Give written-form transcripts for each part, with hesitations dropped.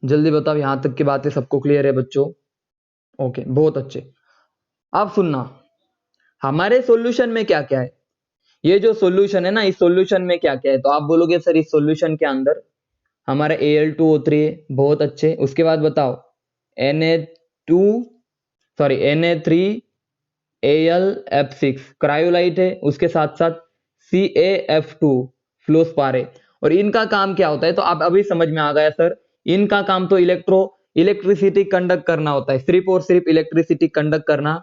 जल्दी बताओ, यहां तक की बातें सबको क्लियर है बच्चों? ओके, बहुत अच्छे। अब सुनना, हमारे सॉल्यूशन में क्या क्या है। ये जो सॉल्यूशन है ना, इस सॉल्यूशन में क्या क्या है, तो आप बोलोगे सर इस सॉल्यूशन के अंदर हमारा Al2O3 है, बहुत अच्छे। उसके बाद बताओ Na2 sorry Na3Al F6 cryolite है, उसके साथ साथ CaF2 फ्लोस्पार है। और इनका काम क्या होता है, तो आप अभी समझ में आ गया सर। इनका काम तो इलेक्ट्रिसिटी कंडक्ट करना होता है, सिर्फ और सिर्फ इलेक्ट्रिसिटी कंडक्ट करना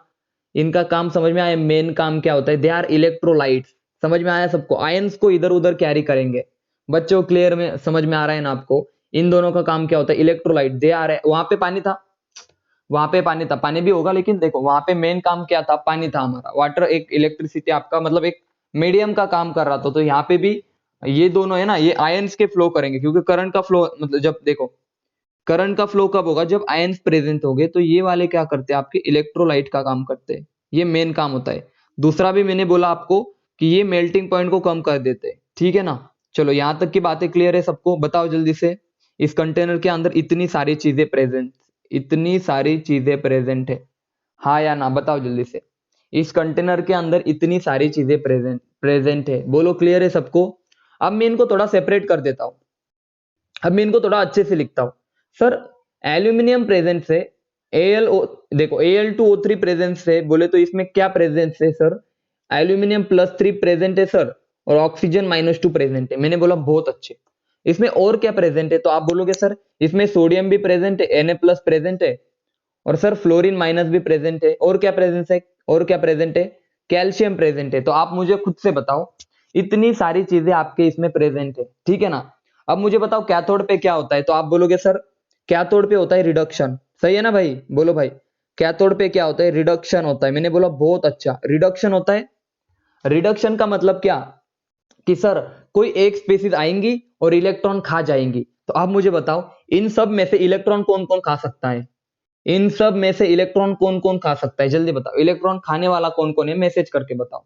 इनका काम। समझ में आया मेन काम क्या होता है? They are electrolytes. समझ में आया सबको? आयंस को इधर उधर कैरी करेंगे। बच्चों क्लियर में समझ में आ रहा है ना आपको? इन दोनों का काम क्या होता है? इलेक्ट्रोलाइट। दे आर वहां पे पानी था, वहां पे पानी था, पानी भी होगा, लेकिन देखो वहां पे मेन काम क्या था? पानी था हमारा। वाटर एक इलेक्ट्रिसिटी आपका मतलब एक मीडियम का काम कर रहा था। तो यहाँ पे भी ये दोनों है ना, ये आयंस के फ्लो करेंगे, क्योंकि करंट का फ्लो मतलब जब देखो करंट का फ्लो कब होगा? जब आयंस प्रेजेंट होंगे। तो ये वाले क्या करते हैं? आपके इलेक्ट्रोलाइट का काम करते हैं। ये मेन काम होता है। दूसरा भी मैंने बोला आपको कि ये मेल्टिंग पॉइंट को कम कर देते हैं, ठीक है ना? चलो यहां तक की बातें क्लियर है सबको? बताओ जल्दी से, इस कंटेनर के अंदर इतनी सारी चीजें प्रेजेंट, इतनी सारी चीजें प्रेजेंट है, हाँ या ना? बताओ जल्दी से। इस कंटेनर के अंदर इतनी सारी चीजें प्रेजेंट प्रेजेंट है, बोलो क्लियर है सबको? अब मैं इनको थोड़ा सेपरेट कर देता हूं, अब मैं इनको थोड़ा अच्छे से लिखता हूं। सर एल्यूमिनियम प्रेजेंस है, एल देखो Al2O3 प्रेजेंस है, बोले तो इसमें क्या प्रेजेंस है सर? एल्यूमिनियम +3 प्रेजेंट है सर, और ऑक्सीजन -2 प्रेजेंट है। मैंने बोला बहुत अच्छे। इसमें और क्या प्रेजेंट है? तो आप बोलोगे सर इसमें सोडियम भी प्रेजेंट है, Na+ प्रेजेंट है, और सर फ्लोरीन माइनस भी प्रेजेंट है। और क्या प्रेजेंस है? और क्या प्रेजेंट है? कैल्शियम प्रेजेंट है। तो आप मुझे खुद से बताओ, इतनी सारी चीजें आपके इसमें प्रेजेंट है, ठीक है ना? अब मुझे बताओ कैथोड पे क्या होता है? तो आप बोलोगे सर कैथोड पे होता है रिडक्शन। सही है ना भाई? बोलो भाई, कैथोड पे क्या होता है? रिडक्शन होता है। मैंने बोला बहुत अच्छा, रिडक्शन होता है। रिडक्शन का मतलब क्या? कि सर कोई एक स्पीसीज आएंगी और इलेक्ट्रॉन खा जाएंगी। तो आप मुझे बताओ इन सब में से इलेक्ट्रॉन कौन कौन खा सकता है? इन सब में से इलेक्ट्रॉन कौन कौन खा सकता है? जल्दी बताओ, इलेक्ट्रॉन खाने वाला कौन कौन है? मैसेज करके बताओ।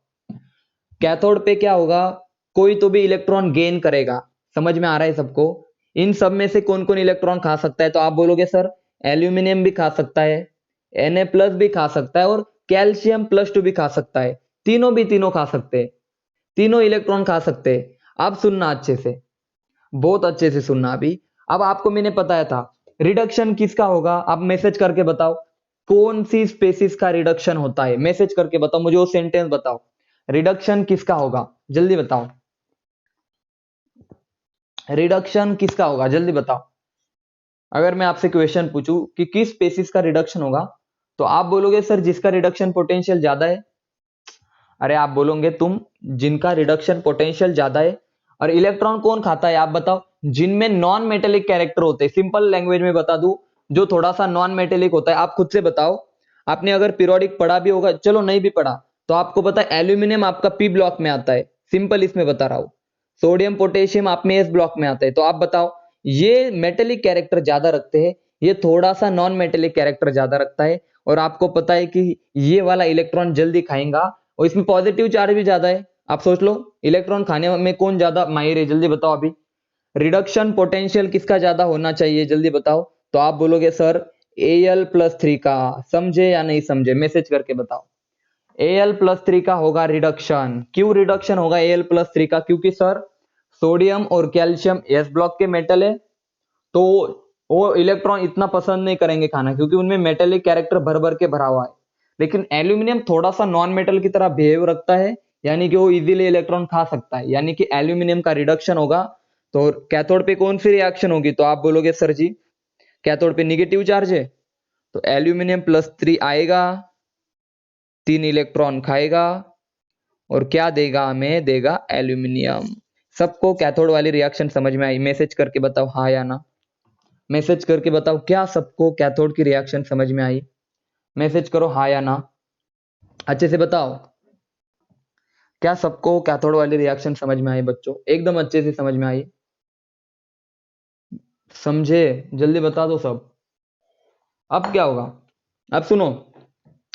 कैथोड पे क्या होगा? कोई तो भी इलेक्ट्रॉन गेन करेगा। समझ में आ रहा है सबको? इन सब में से कौन कौन इलेक्ट्रॉन खा सकता है? तो आप बोलोगे सर एल्यूमिनियम भी खा सकता है, Na+ भी खा सकता है, और कैल्शियम +2 भी खा सकता है। तीनों खा सकते हैं, तीनों इलेक्ट्रॉन खा सकते हैं। अब सुनना अच्छे से, बहुत अच्छे से सुनना अभी। अब आपको मैंने बताया था रिडक्शन किसका होगा? आप मैसेज करके बताओ कौन सी स्पेसिस का रिडक्शन होता है? मैसेज करके बताओ मुझे, वो सेंटेंस बताओ, रिडक्शन किसका होगा? जल्दी बताओ, रिडक्शन किसका होगा? जल्दी बताओ। अगर मैं आपसे क्वेश्चन पूछूं कि किस स्पेसिस का रिडक्शन होगा, तो आप बोलोगे सर जिसका रिडक्शन पोटेंशियल ज्यादा है। अरे आप बोलोगे तुम जिनका रिडक्शन पोटेंशियल ज्यादा है। और इलेक्ट्रॉन कौन खाता है? आप बताओ। जिनमें नॉन मेटेलिक कैरेक्टर होते हैं, सिंपल लैंग्वेज में बता दूं, जो थोड़ा सा नॉन मेटेलिक होता है। आप खुद से बताओ, आपने अगर पीरियोडिक पढ़ा भी होगा, चलो नहीं भी पढ़ा, तो आपको पता है एल्यूमिनियम आपका पी ब्लॉक में आता है। सिंपल इसमें बता रहा हूं। सोडियम पोटेशियम आप में एस ब्लॉक में आता है। तो आप बताओ ये मेटेलिक कैरेक्टर ज्यादा रखते हैं, ये थोड़ा सा नॉन मेटेलिक कैरेक्टर ज्यादा रखता है। और आपको पता है कि ये वाला इलेक्ट्रॉन जल्दी खाएगा, और इसमें पॉजिटिव चार्ज भी ज्यादा है। आप सोच लो इलेक्ट्रॉन खाने में कौन ज्यादा माहिर है? जल्दी बताओ अभी। रिडक्शन पोटेंशियल किसका ज्यादा होना चाहिए? जल्दी बताओ। तो आप बोलोगे सर Al+3 का। समझे या नहीं समझे? मैसेज करके बताओ। Al+3 का होगा रिडक्शन। क्यों रिडक्शन होगा Al+3 का? क्योंकि सर सोडियम और कैल्शियम एस ब्लॉक के मेटल है, तो वो इलेक्ट्रॉन इतना पसंद नहीं करेंगे खाना, क्योंकि उनमें मेटेलिक कैरेक्टर भर भर के भरा हुआ है। लेकिन एल्यूमिनियम थोड़ा सा नॉन मेटल की तरह बिहेव रखता है, यानी कि वो इजीली इलेक्ट्रॉन खा सकता है, यानी कि एल्यूमिनियम का रिडक्शन होगा। तो कैथोड पे कौन सी रिएक्शन होगी? तो आप बोलोगे सर जी कैथोड पे निगेटिव चार्ज है, तो एल्यूमिनियम +3 आएगा, 3 इलेक्ट्रॉन खाएगा, और क्या देगा हमें? देगा एल्यूमिनियम। सबको कैथोड वाली रिएक्शन समझ में आई? मैसेज करके बताओ हाँ या ना। मैसेज करके बताओ क्या सबको कैथोड की रिएक्शन समझ में आई? मैसेज करो हाँ या ना, अच्छे से बताओ। क्या सबको कैथोड वाली रिएक्शन समझ में आई बच्चों? एकदम अच्छे से समझ में आई? समझे? जल्दी बता दो सब। अब क्या होगा? अब सुनो,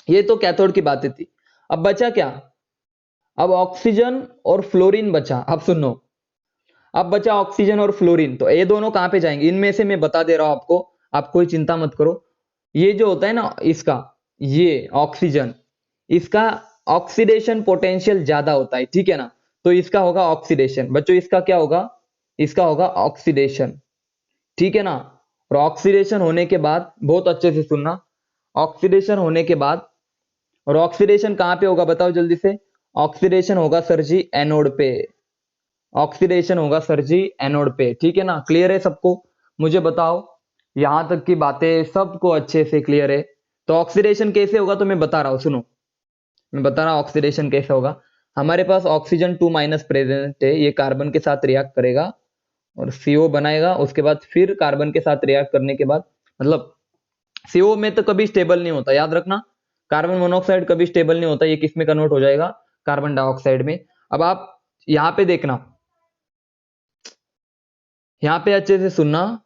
ये तो कैथोड की बातें थी। अब बचा क्या? अब ऑक्सीजन और फ्लोरीन बचा। अब सुनो, अब बचा ऑक्सीजन और फ्लोरीन, तो ये दोनों कहाँ पे जाएंगे, इनमें से मैं बता दे रहा हूं आपको, आप कोई चिंता मत करो। ये जो होता है ना इसका, ये ऑक्सीजन, इसका ऑक्सीडेशन पोटेंशियल ज्यादा होता है, ठीक है ना, तो इसका होगा ऑक्सीडेशन बच्चों, इसका क्या होगा, इसका होगा ऑक्सीडेशन, ठीक है ना। और ऑक्सीडेशन होने के बाद, बहुत अच्छे से सुनना, ऑक्सीडेशन होने के बाद, और ऑक्सीडेशन कहां पे होगा बताओ जल्दी से, ऑक्सीडेशन होगा सर जी एनोड पे, ऑक्सीडेशन होगा सर जी एनोड पे, ठीक है ना। क्लियर है सबको, मुझे बताओ यहां तक की बातें सबको अच्छे से क्लियर है। तो ऑक्सीडेशन कैसे होगा तो मैं बता रहा हूं, सुनो, मैं बता रहा हूं ऑक्सीडेशन कैसे होगा। हमारे पास ऑक्सीजन 2- प्रेजेंट है, ये कार्बन के साथ रिएक्ट करेगा और CO बनाएगा, उसके बाद फिर कार्बन के साथ रिएक्ट करने के बाद, मतलब CO में तो कभी स्टेबल नहीं होता, याद रखना, कार्बन मोनोऑक्साइड कभी स्टेबल नहीं होता, ये किस में कन्वर्ट हो जाएगा, कार्बन डाइऑक्साइड में। अब आप यहाँ पे देखना, यहाँ पे अच्छे से सुनना,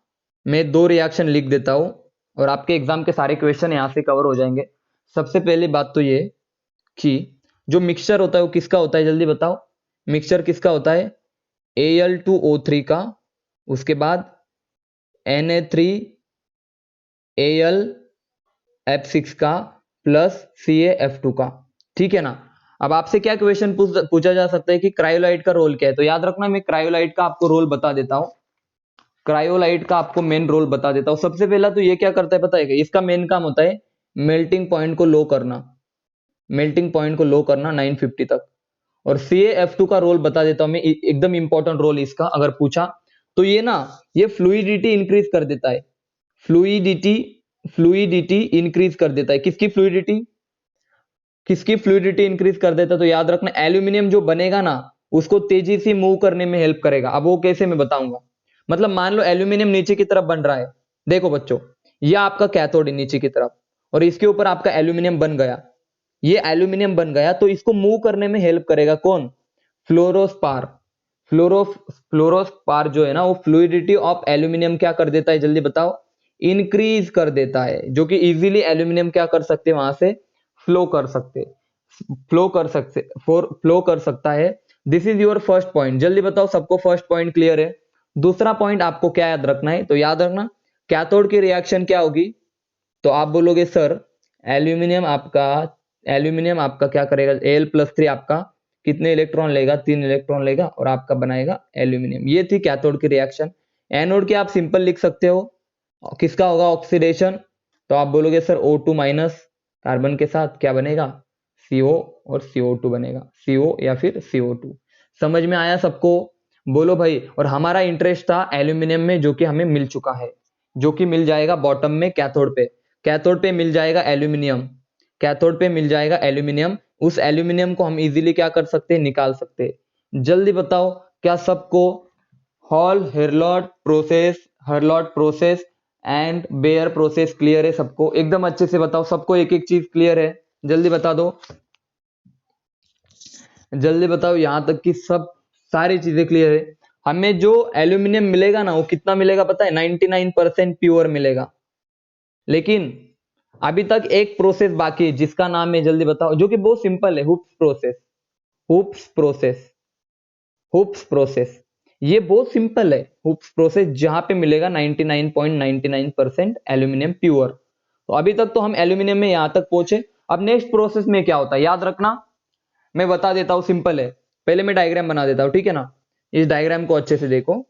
मैं 2 रिएक्शन लिख देता हूं और आपके एग्जाम के सारे क्वेश्चन यहाँ से कवर हो जाएंगे। सबसे पहली बात तो ये कि जो मिक्सचर होता है वो किसका होता है, जल्दी बताओ, मिक्सचर किसका होता है, Al2O3 का, उसके बाद Na3Al का प्लस CaF2 का, ठीक है ना। अब आपसे क्या क्वेश्चन पूछा जा सकता है कि क्रायोलाइट का रोल क्या है, तो याद रखना मैं क्रायोलाइट का आपको रोल बता देता हूं, क्रायोलाइट का आपको मेन रोल बता देता हूं। सबसे पहला तो ये क्या करता है पता है, इसका मेन काम होता है मेल्टिंग पॉइंट को लो करना, मेल्टिंग पॉइंट को लो करना 950 तक। और CaF2 का रोल बता देता हूं मैं, एकदम इंपॉर्टेंट रोल इसका अगर पूछा तो, ये ना, ये फ्लूइडिटी इंक्रीज कर देता है, फ्लूइडिटी, फ्लूइडिटी इंक्रीज कर देता है, किसकी फ्लूइडिटी, किसकी फ्लूइडिटी इंक्रीज कर देता है, तो याद रखना एल्यूमिनियम जो बनेगा ना उसको तेजी से मूव करने में हेल्प करेगा। अब वो कैसे मैं बताऊंगा, मतलब मान लो एल्यूमिनियम नीचे की तरफ बन रहा है, देखो बच्चों, ये आपका कैथोड है नीचे की तरफ, और इसके ऊपर आपका एल्यूमिनियम बन गया, ये एल्यूमिनियम बन गया, तो इसको मूव करने में हेल्प करेगा कौन, फ्लोरोस्पार, फ्लोरोस्पार जो है ना, वो फ्लूइडिटी ऑफ एल्यूमिनियम क्या कर देता है जल्दी बताओ, इंक्रीज कर देता है, जो कि इजीली एल्यूमिनियम क्या कर सकते हैं, वहां से फ्लो कर सकते, फ्लो कर सकते, फ्लो कर सकता है। This is your first point, जल्दी बताओ सबको फर्स्ट पॉइंट क्लियर है। दूसरा पॉइंट आपको क्या याद रखना है, तो याद रखना कैथोड की रिएक्शन क्या होगी, तो आप बोलोगे सर एल्यूमिनियम आपका, एल्यूमिनियम आपका क्या करेगा, Al+3 आपका कितने इलेक्ट्रॉन लेगा, 3 इलेक्ट्रॉन लेगा और आपका बनाएगा एल्यूमिनियम। ये थी कैथोड की रिएक्शन। एनोड की आप सिंपल लिख सकते हो, किसका होगा ऑक्सीडेशन, तो आप बोलोगे सर O2- कार्बन के साथ क्या बनेगा, CO और CO2 बनेगा, CO या फिर CO2। समझ में आया सबको, बोलो भाई। और हमारा इंटरेस्ट था एल्यूमिनियम में, जो कि हमें मिल चुका है, जो कि मिल जाएगा बॉटम में कैथोड पे, कैथोड पे मिल जाएगा एल्यूमिनियम, कैथोड पे मिल जाएगा एल्यूमिनियम। उस एल्यूमिनियम को हम इजीली क्या कर सकते हैं, निकाल सकते हैं। जल्दी बताओ क्या सबको Hall Heroult process and Bayer process clear है सबको, एकदम अच्छे से बताओ सबको, एक एक चीज क्लियर है, जल्दी बता दो, जल्दी बताओ यहां तक कि सब सारी चीजें क्लियर है। हमें जो एल्यूमिनियम मिलेगा ना वो कितना मिलेगा पता है, 99% प्योर मिलेगा। लेकिन अभी तक एक प्रोसेस बाकी है जिसका नाम है, जल्दी बताओ, जो कि बहुत सिंपल है, hoops process, hoops process, hoops process, ये बहुत सिंपल है, हुप्स प्रोसेस, जहां पे मिलेगा 99.99% एल्यूमिनियम प्योर। तो अभी तक तो हम एल्यूमिनियम में यहां तक पहुंचे। अब नेक्स्ट प्रोसेस में क्या होता है याद रखना, मैं बता देता हूं, सिंपल है। पहले मैं डायग्राम बना देता हूं, ठीक है ना, इस डायग्राम को अच्छे से देखो,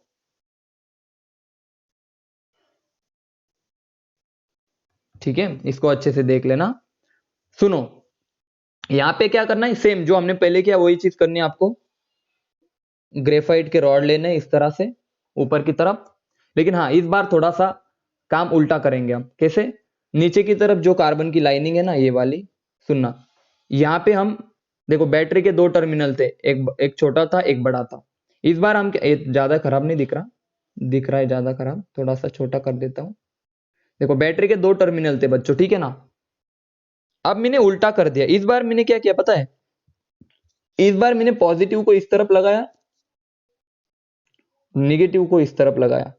ठीक है, इसको अच्छे से देख लेना। सुनो, यहां पे क्या करना है, सेम जो हमने पहले किया वही चीज करनी है आपको। ग्रेफाइट के रॉड लेने इस तरह से ऊपर की तरफ, लेकिन हाँ इस बार थोड़ा सा काम उल्टा करेंगे हम, कैसे, नीचे की तरफ जो कार्बन की लाइनिंग है ना ये वाली, सुनना, यहाँ पे हम देखो बैटरी के 2 टर्मिनल थे, एक छोटा था एक बड़ा था। इस बार हम ये ज्यादा खराब नहीं दिख रहा, दिख रहा है ज्यादा खराब, थोड़ा सा छोटा कर देता हूं। देखो बैटरी के 2 टर्मिनल थे बच्चों, ठीक है ना। अब मैंने उल्टा कर दिया, इस बार मैंने क्या किया पता है, इस बार मैंने पॉजिटिव को इस तरफ लगाया, निगेटिव को इस तरफ लगाया।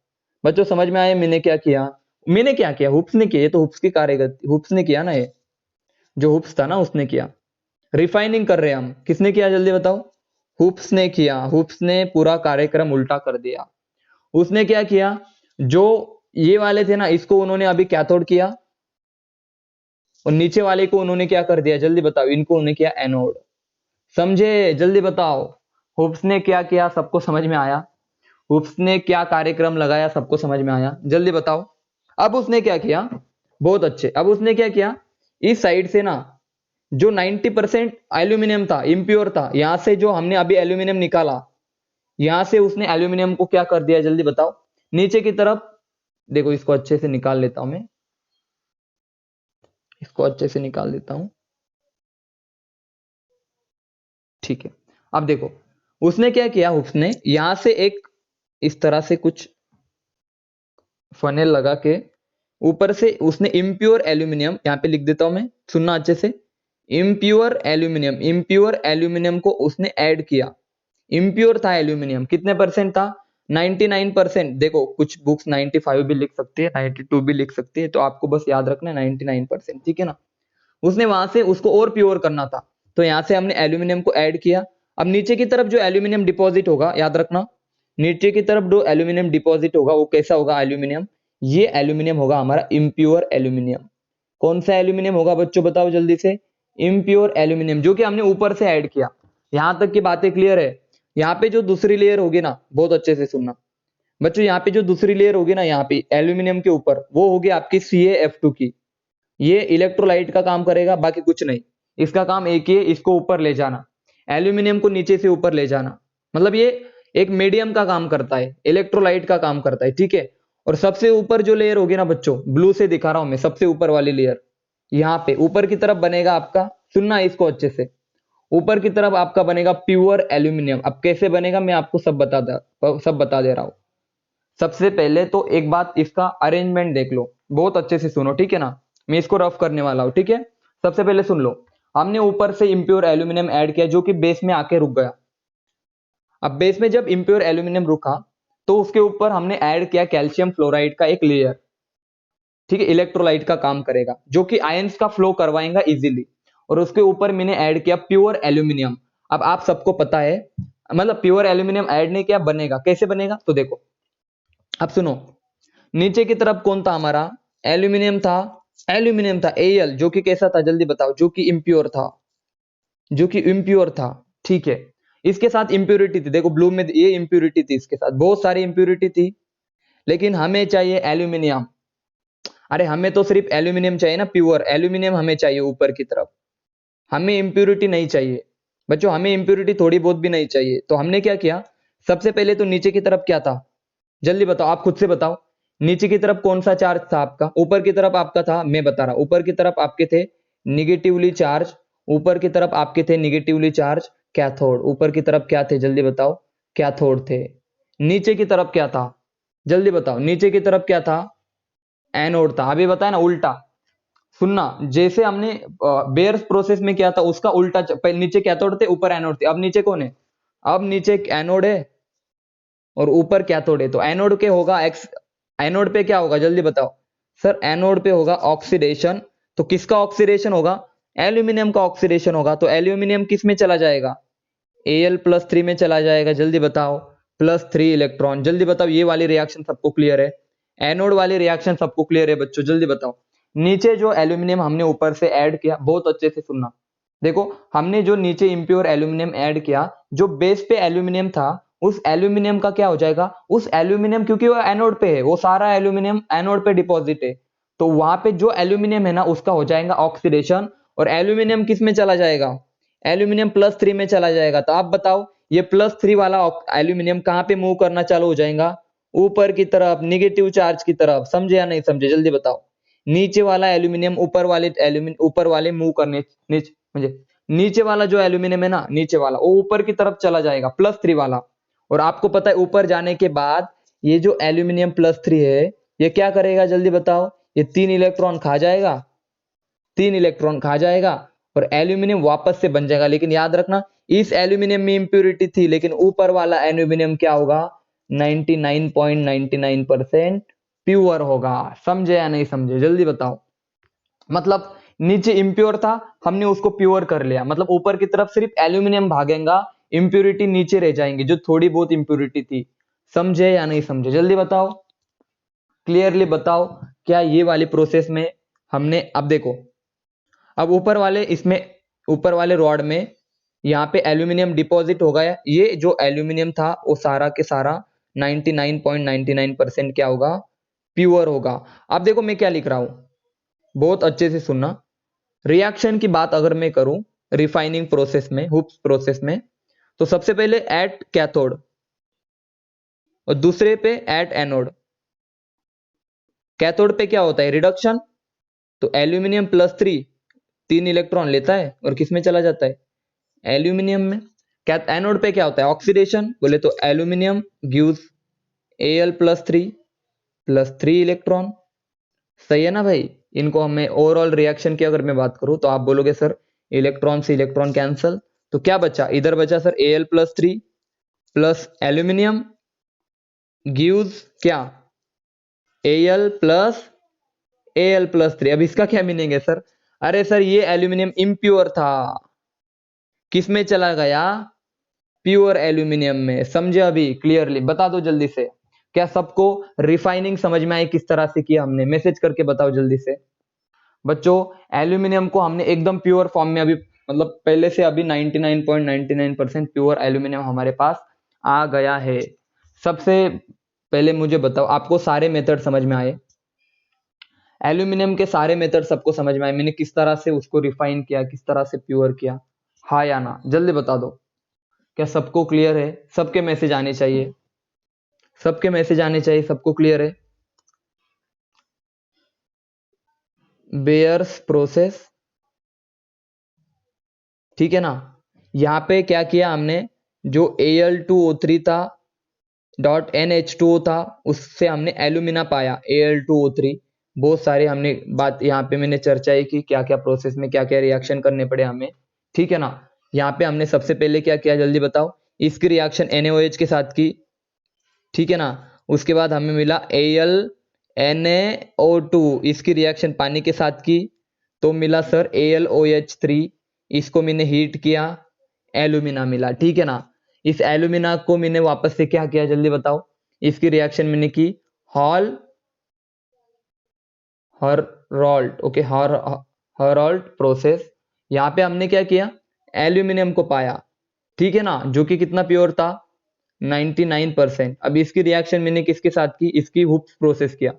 बच्चों समझ में आया मैंने क्या किया, मैंने क्या किया, हुप्स ने किया, ये तो हुप्स की कार्यगति, हुप्स ने किया ना, ये जो हुप्स था ना उसने किया। रिफाइनिंग कर रहे हैं हम, किसने किया जल्दी बताओ, हुप्स ने किया, हुप्स ने पूरा कार्यक्रम उल्टा कर दिया। उसने क्या किया, जो ये वाले थे ना, इसको उन्होंने अभी कैथोड किया और नीचे वाले को उन्होंने क्या कर दिया, जल्दी बताओ, इनको उन्होंने किया एनोड। समझे, जल्दी बताओ। हुप्स ने क्या किया, सबको समझ में आया? हुप्स ने क्या कार्यक्रम लगाया, सबको समझ में आया? जल्दी बताओ। अब उसने क्या किया, बहुत अच्छे, अब उसने क्या किया, इस साइड से ना जो 90% एल्यूमिनियम था, इम्प्योर था, यहां से जो हमने अभी एल्यूमिनियम निकाला, यहां से उसने एल्यूमिनियम को क्या कर दिया, जल्दी बताओ, नीचे की तरफ। देखो इसको अच्छे से निकाल लेता हूं मैं, इसको अच्छे से निकाल देता हूं। ठीक है, अब देखो उसने क्या किया, उसने यहां से एक इस तरह से कुछ फनेल लगा के ऊपर से उसने इम्प्योर एल्यूमिनियम, यहां पे लिख देता हूं मैं, सुनना अच्छे से, इम्प्योर एल्यूमिनियम, इम्प्योर एल्यूमिनियम को उसने ऐड किया। इम्प्योर था एल्यूमिनियम, कितने परसेंट था, 99%। देखो कुछ बुक्स 95 भी लिख सकती है, 92 भी लिख सकती है, तो आपको बस याद रखना है 99%, ठीक है ना। उसने वहां से उसको और प्योर करना था, तो यहां से हमने एल्यूमिनियम को ऐड किया। अब नीचे की तरफ जो एल्यूमिनियम डिपॉजिट होगा, याद रखना, नीचे की तरफ जो एल्यूमिनियम डिपॉजिट होगा वो कैसा होगा एल्यूमिनियम, ये एल्यूमिनियम होगा हमारा इम्प्योर एल्यूमिनियम। कौन सा एल्यूमिनियम होगा बच्चों, बताओ जल्दी से, इम्प्योर एल्यूमिनियम, जो कि हमने ऊपर से ऐड किया। यहां तक की बातें क्लियर है? यहाँ पे जो दूसरी लेयर होगी ना, बहुत अच्छे से सुनना बच्चों, यहाँ पे जो दूसरी लेयर होगी ना, यहाँ पे एल्यूमिनियम के ऊपर, वो होगी आपकी CaF2 की। ये इलेक्ट्रोलाइट का काम करेगा, बाकी कुछ नहीं। इसका काम एक ही है, इसको ऊपर ले जाना, एल्यूमिनियम को नीचे से ऊपर ले जाना। मतलब ये एक मीडियम का काम करता है, इलेक्ट्रोलाइट का काम करता है, ठीक है। और सबसे ऊपर जो लेयर होगी ना बच्चों, ब्लू से दिखा रहा हूं मैं, सबसे ऊपर वाली लेयर, यहाँ पे ऊपर की तरफ बनेगा आपका, सुनना इसको अच्छे से, ऊपर की तरफ आपका बनेगा प्योर एल्यूमिनियम। अब कैसे बनेगा मैं आपको सब बता दे रहा हूं। सबसे पहले तो एक बात, इसका अरेंजमेंट देख लो, बहुत अच्छे से सुनो, ठीक है ना। मैं इसको रफ करने वाला हूं, ठीक है। सबसे पहले सुन लो, हमने ऊपर से इम्प्योर एल्यूमिनियम ऐड किया, जो कि बेस में आके रुक गया। अब बेस में जब इम्प्योर एल्यूमिनियम रुका, तो उसके ऊपर हमने ऐड किया कैल्शियम फ्लोराइड का एक लेयर, ठीक है, इलेक्ट्रोलाइट का काम करेगा, जो कि आयंस का फ्लो करवाएगा इजीली। और उसके ऊपर मैंने ऐड किया प्योर एल्यूमिनियम। अब आप सबको पता है, मतलब प्योर एल्यूमिनियम ऐड नहीं किया, बनेगा कैसे, बनेगा तो देखो, अब सुनो, नीचे की तरफ कौन था हमारा, एल्यूमिनियम था, एल्यूमिनियम था Al, जो कि कैसा था, जल्दी बताओ, जो कि इम्प्योर था, जो कि इम्प्योर था, ठीक है। इसके साथ इंप्योरिटी थी, देखो ब्लू में ये इंप्योरिटी थी, इसके साथ बहुत सारी इंप्योरिटी थी, लेकिन हमें चाहिए एल्यूमिनियम। अरे हमें तो सिर्फ एल्यूमिनियम चाहिए ना, प्योर एल्यूमिनियम हमें चाहिए ऊपर की तरफ, हमें इंप्योरिटी नहीं चाहिए बच्चों, हमें इंप्योरिटी थोड़ी बहुत भी नहीं चाहिए। तो हमने क्या किया, सबसे पहले तो नीचे की तरफ क्या था, जल्दी बताओ, आप खुद से बताओ, नीचे की तरफ कौन सा चार्ज था आपका, ऊपर की तरफ आपका था, मैं बता रहा, ऊपर की तरफ आपके थे निगेटिवली चार्ज, ऊपर की तरफ आपके थे निगेटिवली चार्ज कैथोड, ऊपर की तरफ क्या थे, जल्दी बताओ, कैथोड थे। नीचे की तरफ क्या था, जल्दी बताओ, नीचे की तरफ क्या था, एनोड था। अभी बताया ना उल्टा, सुनना, जैसे हमने बेयर्स प्रोसेस में किया था उसका उल्टा, नीचे कैथोड थे, ऊपर एनोड थे। अब नीचे कौन है, अब नीचे एनोड है और ऊपर कैथोड है, तो एनोड के होगा एक्स, एनोड पे क्या होगा, जल्दी बताओ सर, एनोड पे होगा ऑक्सीडेशन। तो किसका ऑक्सीडेशन होगा, एल्यूमिनियम का ऑक्सीडेशन होगा। तो एल्यूमिनियम किस में चला जाएगा, Al+3 में चला जाएगा, जल्दी बताओ, +3 इलेक्ट्रॉन। जल्दी बताओ, ये वाली रिएक्शन सबको क्लियर है, एनोड वाली रिएक्शन सबको क्लियर है बच्चों, जल्दी बताओ। नीचे जो एल्यूमिनियम हमने ऊपर से ऐड किया, बहुत अच्छे से सुनना, देखो हमने जो नीचे इंप्योर एल्यूमिनियम ऐड किया, जो बेस पे एल्यूमिनियम था, उस एल्यूमिनियम का क्या हो जाएगा, उस एल्यूमिनियम, क्योंकि वो एनोड पे है, वो सारा एल्यूमिनियम एनोड पे डिपॉजिट है, तो वहां पे जो एल्यूमिनियम है ना, उसका हो जाएगा ऑक्सीडेशन, और एल्यूमिनियम किस में चला जाएगा, एल्यूमिनियम +3 में चला जाएगा। तो आप बताओ, ये +3 वाला एल्यूमिनियम कहां पे मूव करना चालू हो जाएगा, ऊपर की तरफ, निगेटिव चार्ज की तरफ। समझे या नहीं समझे, जल्दी बताओ। नीचे वाला एल्यूमिनियम ऊपर वाले मूव करने, म्हणजे नीचे वाला जो एल्यूमिनियम है ना, नीचे वाला वो ऊपर की तरफ चला जाएगा, +3 वाला। और आपको पता है ऊपर जाने के बाद ये जो एल्यूमिनियम +3 है, ये क्या करेगा, जल्दी बताओ, ये 3 इलेक्ट्रॉन खा जाएगा, 3 इलेक्ट्रॉन खा जाएगा और एल्यूमिनियम वापस से बन जाएगा। लेकिन याद रखना, इस एल्यूमिनियम में इंप्योरिटी थी, लेकिन ऊपर वाला एल्यूमिनियम क्या होगा, 99.99% प्योर होगा। समझे या नहीं समझे, जल्दी बताओ। मतलब नीचे इंप्योर था, हमने उसको प्योर कर लिया, मतलब ऊपर की तरफ सिर्फ एल्यूमिनियम भागेगा, इम्प्यूरिटी नीचे रह जाएंगी, जो थोड़ी बहुत इम्प्यूरिटी थी। समझे या नहीं समझे, जल्दी बताओ, क्लियरली बताओ। क्या ये वाली प्रोसेस में हमने, अब देखो, अब ऊपर वाले रॉड में यहाँ पे एल्यूमिनियम डिपॉजिट हो गया। ये जो एल्यूमिनियम था वो सारा के सारा 99.99% क्या होगा, प्योर होगा। अब देखो मैं क्या लिख रहा हूं, बहुत अच्छे से सुनना। रिएक्शन की बात अगर मैं करूं रिफाइनिंग प्रोसेस में, हुप्स प्रोसेस में, तो सबसे पहले एट कैथोड और दूसरे पे एट एनोड। कैथोड पे क्या होता है, रिडक्शन, तो एल्यूमिनियम +3 3 इलेक्ट्रॉन लेता है और किस में चला जाता है, एल्यूमिनियम में। क्या एनोड पे क्या होता है, ऑक्सीडेशन, बोले तो एल्यूमिनियम गिव्स Al+3 इलेक्ट्रॉन। सही है ना भाई। इनको हमें ओवरऑल रिएक्शन की अगर मैं बात करूं तो आप बोलोगे सर इलेक्ट्रॉन से इलेक्ट्रॉन कैंसल, तो क्या बचा, इधर बचा sir Al+3 plus aluminium gives क्या, Al+3। अब इसका क्या मीनिंग है सर, अरे सर ये एल्यूमिनियम इम्प्योर था, किस में चला गया, प्योर एल्यूमिनियम में। समझे अभी क्लियरली, बता दो जल्दी से। क्या सबको रिफाइनिंग समझ में आई किस तरह से किया हमने, मैसेज करके बताओ जल्दी से। बच्चों एल्यूमिनियम को हमने एकदम प्योर फॉर्म में अभी, मतलब पहले से अभी 99.99% प्योर एल्यूमिनियम हमारे पास आ गया है। सबसे पहले मुझे बताओ, आपको सारे मेथड समझ में आए, एल्यूमिनियम के सारे मेथड सबको समझ में आए, मैंने किस तरह से उसको रिफाइन किया, किस तरह से प्योर किया, हाँ या ना, जल्दी बता दो। क्या सबको क्लियर है, सबके मैसेज आने चाहिए, सबके मैसेज आने चाहिए, सबको क्लियर है। बेयर्स प्रोसेस, ठीक है ना। यहां पे क्या किया हमने, जो Al2O3 था डॉट NH2O था, उससे हमने एल्यूमिना पाया Al2O3। बहुत सारे हमने बात यहाँ पे मैंने चर्चा की, क्या क्या प्रोसेस में क्या क्या रिएक्शन करने पड़े हमें, ठीक है ना। यहाँ पे हमने सबसे पहले क्या किया, जल्दी बताओ, इसकी रिएक्शन NaOH के साथ की, ठीक है ना। उसके बाद हमें मिला AlNaO2, इसकी रिएक्शन पानी के साथ की, तो मिला सर AlOH3, इसको मैंने हीट किया, एल्यूमिना मिला, ठीक है ना। इस एल्यूमिना को मैंने वापस से क्या किया, जल्दी बताओ, इसकी रिएक्शन मैंने की हरॉल्ट, ओके, हरॉल्ट प्रोसेस। यहाँ पे हमने क्या किया, एल्यूमिनियम को पाया, ठीक है ना, जो कि कितना प्योर था, 99%। अब इसकी रिएक्शन मैंने किसके साथ की, इसकी हुप्स प्रोसेस किया,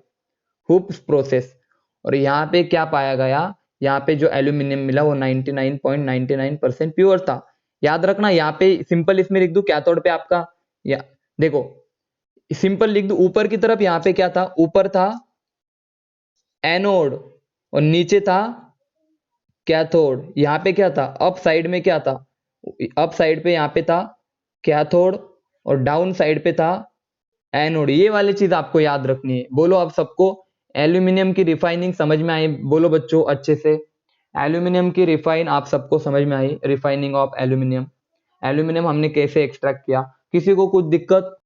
हुप्स प्रोसेस, और यहाँ पे क्या पाया गया, यहाँ पे जो एल्यूमिनियम मिला वो 99.99% प्योर था। याद रखना, यहाँ पे सिंपल इसमें लिख दूं कैथोड पे आपका, या देखो सिंपल लिख दूं, ऊपर की तरफ यहाँ पे क्या था, ऊपर था एनोड और नीचे था कैथोड। यहाँ पे क्या था, अप साइड में क्या था, अप साइड पे यहाँ पे था कैथोड और डाउन साइड पे था एनोड। ये वाली चीज आपको याद रखनी है। बोलो अब सबको एल्यूमिनियम की रिफाइनिंग समझ में आई, बोलो बच्चों अच्छे से। एल्यूमिनियम की रिफाइन आप सबको समझ में आई, रिफाइनिंग ऑफ एल्यूमिनियम, एल्यूमिनियम हमने कैसे एक्सट्रैक्ट किया, किसी को कुछ दिक्कत